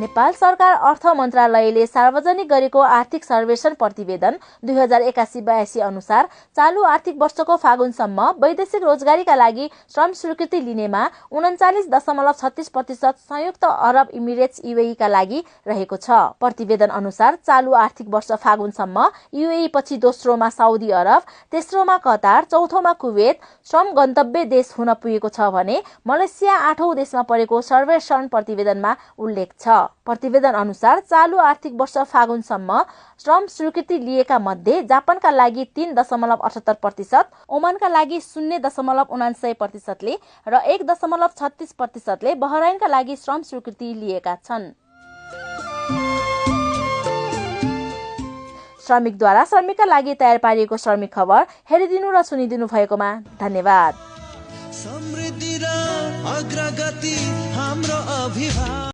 नेपाल सरकार अर्थ मन्त्रालयले सार्वजनिक गरेको आर्थिक सर्वेक्षण प्रतिवेदन 2081-82 अनुसार चालु आर्थिक वर्षको फागुनसम्म वैदेशिक रोजगारीका लागि श्रम स्वीकृति लिनेमा 39.36% संयुक्त अरब इमिरेट्स UAE का लागि रहेको छ। प्रतिवेदन अनुसार चालु आर्थिक वर्ष फागुनसम्म UAE पछि दोस्रोमा साउदी अरब, तेस्रोमा कतार, चौथोमा कुवेत श्रम गन्तव्य देश हुन पुगेको छ भने मलेसिया 8औं देशमा परेको सर्वेक्षण प्रतिवेदनमा उल्लेख छ। प्रतिवेदन अनुसार चालु आर्थिक वर्ष फागुनसम्म श्रम स्वीकृति लिएका मध्ये जापानका लागि 3.78%, ओमानका लागि 0.79% र 1.36% बहराइनका लागि श्रम स्वीकृति लिएका छन्। श्रमिकद्वारा श्रमिकका लागि तयार पारिएको श्रमिक खबर हेरिदिनु र सुनिदिनु भएकोमा धन्यवाद। समृद्धि र अग्रगति हाम्रो अभियान।